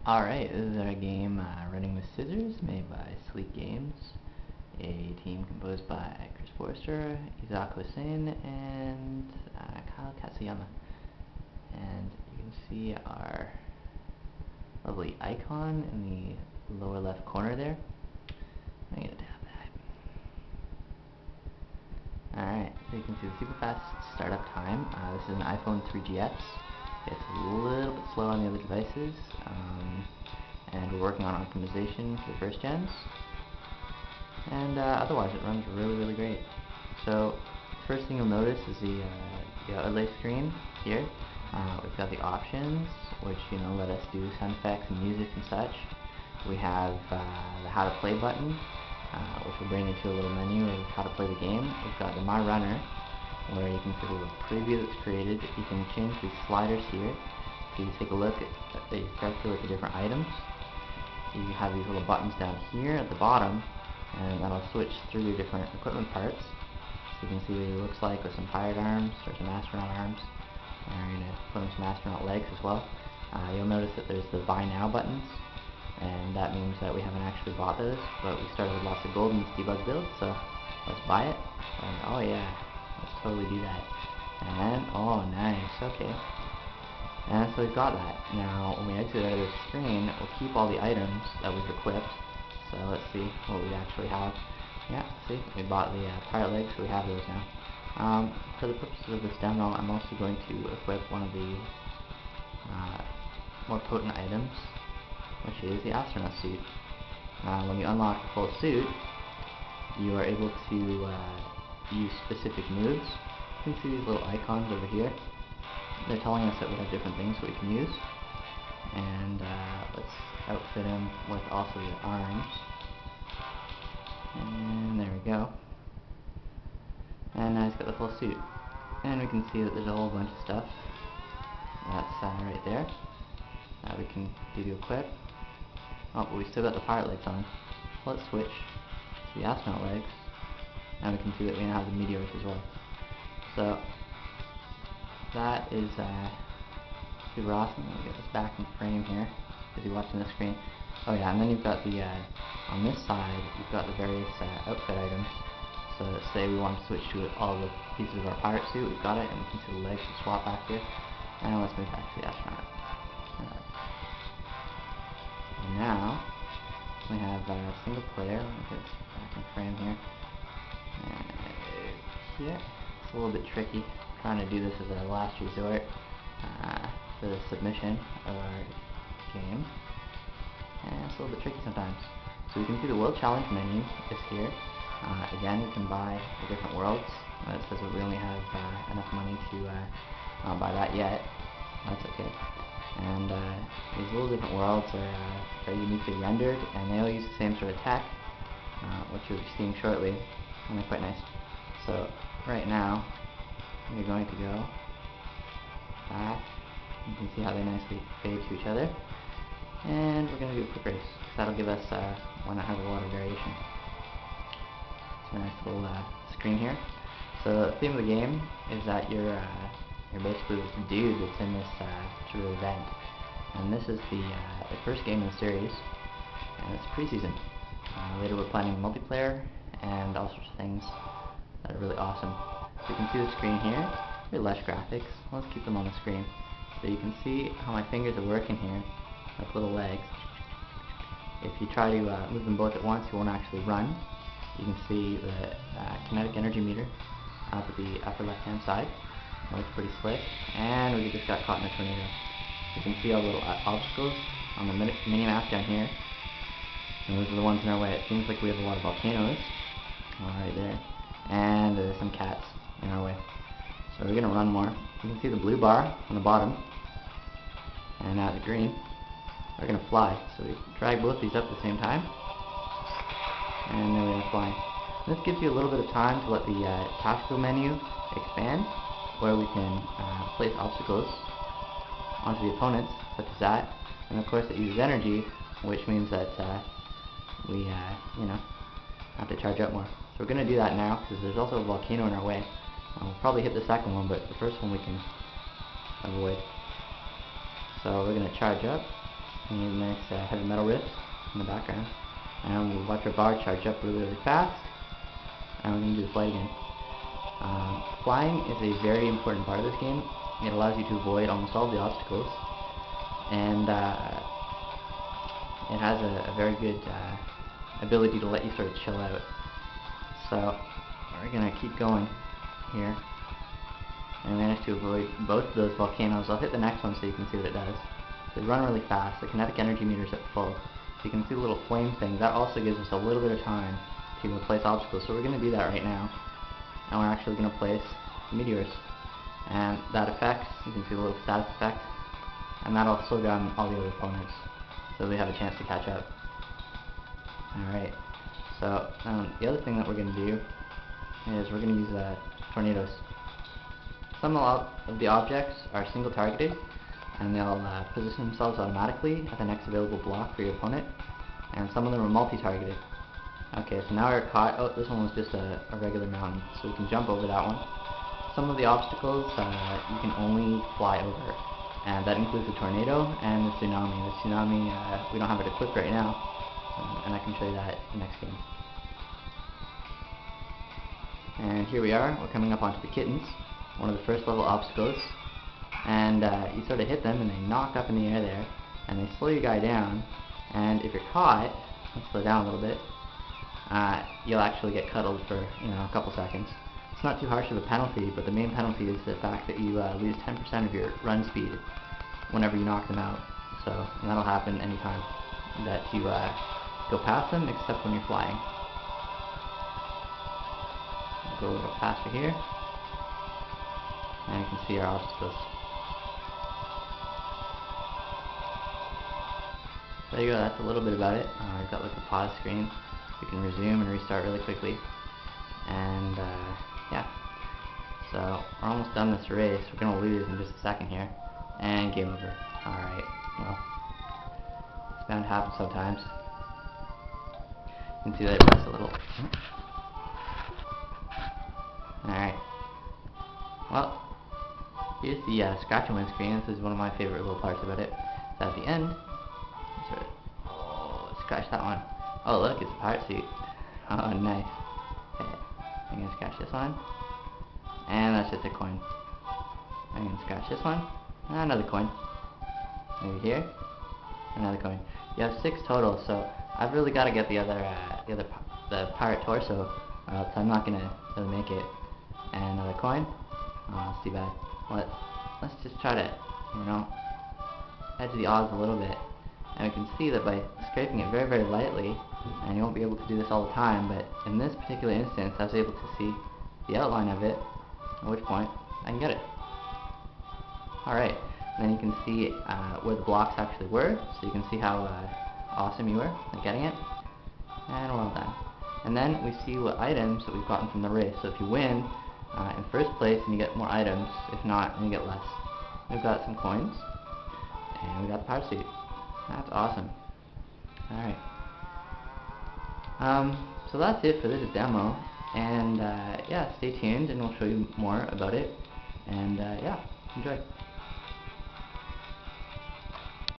Alright, this is our game, Running with Scissors, made by Sleek Games, a team composed by Chris Forrester, Isaac Hossein, and Kyle Katsuyama. And you can see our lovely icon in the lower left corner there. I'm going to tap that. Alright, so you can see the super fast startup time. This is an iPhone 3GS. It's a little bit slow on the other devices. And we're working on optimization for the first gens, and otherwise it runs really great. So first thing you'll notice is the overlay screen here. We've got the options, which let us do sound effects and music and such. We have the how to play button, which will bring you to a little menu of how to play the game. We've got the My Runner, where you can see a little preview that's created. You can change these sliders here. So you take a look at the character with the different items. You have these little buttons down here at the bottom, and that'll switch through your different equipment parts. So you can see what he looks like with some pirate arms or some astronaut arms. And we're going to put him some astronaut legs as well. You'll notice that there's the buy now buttons, and that means that we haven't actually bought those, but we started with lots of gold in this debug build, so let's buy it. And oh yeah, let's totally do that. And oh nice, okay. And so we've got that. Now, when we exit out of this screen, we'll keep all the items that we've equipped. So let's see what we actually have. Yeah, see, we bought the pirate legs, so we have those now. For the purposes of this demo, I'm also going to equip one of the more potent items, which is the astronaut suit. When you unlock the full suit, you are able to use specific moves. You can see these little icons over here. They're telling us that we have different things that we can use. And let's outfit him with also the arms. And there we go. And now he's got the full suit. And we can see that there's a whole bunch of stuff. That's right there. We can do the equip. Oh, but we still got the pirate legs on. So let's switch to the astronaut legs. And we can see that we now have the meteors as well. So that is super awesome. Let me get this back in frame here, if you're watching the screen. Oh yeah, and then you've got the, on this side, you've got the various outfit items. So let's say we want to switch to all the pieces of our pirate suit, we've got it, and we can see the legs to swap back here. And let's move back to the astronaut. And now, we have single player. Let me get this back in frame here. Here, it's a little bit tricky. Trying to do this as a last resort for the submission of our game, and it's a little bit tricky sometimes. So you can see the World Challenge menu is here. Again, you can buy the different worlds. It says that we only have enough money to not buy that yet. That's okay. And these little different worlds are very uniquely rendered, and they all use the same sort of tech, which you'll be seeing shortly, and they're quite nice. So right now, we're going to go back. You can see how they nicely fade to each other. And we're going to do a quick race. That'll give us one that has a lot of variation. It's a nice little screen here. So the theme of the game is that you're basically the dude that's in this sort of event. And this is the first game in the series, and it's preseason. Later we're planning multiplayer and all sorts of things that are really awesome. So you can see the screen here, very lush graphics. Let's keep them on the screen. So you can see how my fingers are working here, like little legs. If you try to move them both at once, you won't actually run. You can see the kinetic energy meter up at the upper left hand side. It looks pretty slick. And we just got caught in a tornado. You can see all the little obstacles on the mini-map down here. And those are the ones in our way. It seems like we have a lot of volcanoes. Right there. And there's some cats in our way. So we're going to run more. You can see the blue bar on the bottom. And now the green. We're going to fly. So we drag both these up at the same time. And then we're going to fly. This gives you a little bit of time to let the tactical menu expand, where we can place obstacles onto the opponents, such as that. And of course it uses energy, which means that we have to charge up more. So we're going to do that now, because there's also a volcano in our way. We'll probably hit the second one, but the first one we can avoid. So we're going to charge up, You need a nice heavy metal riff in the background. And we'll watch our bar charge up really, really fast. And we're going to do the flight again. Flying is a very important part of this game. It allows you to avoid almost all the obstacles. And it has a very good ability to let you sort of chill out. So we're going to keep going here. And I managed to avoid both of those volcanoes. I'll hit the next one so you can see what it does. They run really fast. The kinetic energy meter's at full. So you can see the little flame thing. That also gives us a little bit of time to place obstacles. So we're going to do that right now. And we're actually going to place meteors. And that effect, you can see the little status effect. And that'll slow down all the other opponents, so we have a chance to catch up. Alright, so the other thing that we're going to do is we're going to use tornadoes. Some of the objects are single targeted, and they'll position themselves automatically at the next available block for your opponent, and some of them are multi-targeted. Okay, so now we're caught. Oh, this one was just a regular mountain, so we can jump over that one. Some of the obstacles you can only fly over, and that includes the tornado and the tsunami. The tsunami, we don't have it equipped right now, and I can show you that in the next game. And here we are, we're coming up onto the kittens, one of the first level obstacles, and you sort of hit them and they knock up in the air there, and they slow your guy down, and if you're caught, let's slow down a little bit, you'll actually get cuddled for a couple seconds. It's not too harsh of a penalty, but the main penalty is the fact that you lose 10% of your run speed whenever you knock them out. So, and that'll happen anytime that you go past them, except when you're flying. We'll go a little faster here, and you can see our obstacles. There you go, that's a little bit about it. We've got like the pause screen. We can resume and restart really quickly. And yeah, so we're almost done this race. We're going to lose in just a second here. And game over. Alright, well, it's bound to happen sometimes. You can see that I pressed a little. Alright. Well, here's the scratch and win screen. This is one of my favorite little parts about it. So at the end, sort of, oh, scratch that one. Oh look, it's a pirate suit. Oh, nice. Okay, I'm going to scratch this one. And that's just a coin. I'm going to scratch this one. And another coin. Maybe here. Another coin. You have 6 total, so I've really got to get the pirate torso, or else I'm not going to really make it. And another coin. Oh, that's too bad. Let's just try to, edge the odds a little bit. And we can see that by scraping it very, very lightly, and you won't be able to do this all the time, but in this particular instance, I was able to see the outline of it, at which point I can get it. Alright, then you can see where the blocks actually were, so you can see how awesome you were at getting it. And well done. And then we see what items that we've gotten from the race. So if you win in first place, and you get more items. If not, then you get less. We've got some coins, and we got the power suit. That's awesome. Alright. So that's it for this demo. And yeah, stay tuned, and we'll show you more about it. And yeah, enjoy.